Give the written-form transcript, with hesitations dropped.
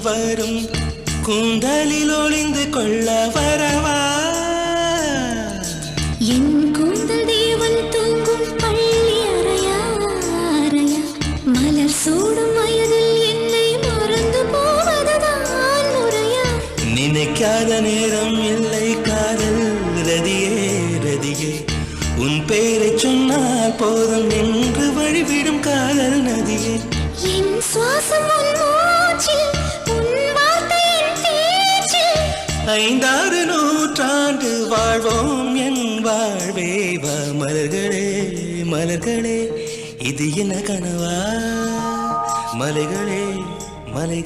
வரும் கூந்தலில் ஒளிந்து கொள்ள வரவா என் கூந்தல் தேவன் தூங்கும் பள்ளி அறையா அறையா மலர் சூடும் வயதில் என்னை மறந்து போவதுதான் முறையா நினைக்காத நேரம் இல்லை காதல் ரதியே ரதியே உன் பேரை சொன்னால் போதும் என்று வழிவிடும் காதல் நதியே என் சுவாசம் உன் மூச்சில் உன் வார்த்தையின் பேச்சில் 5-6 நூற்றாண்டு வாழ்வோம் என் வாழ்வே வா மலர்களே மலர்களே இது என்ன கனவா மலைகளே மலைகளே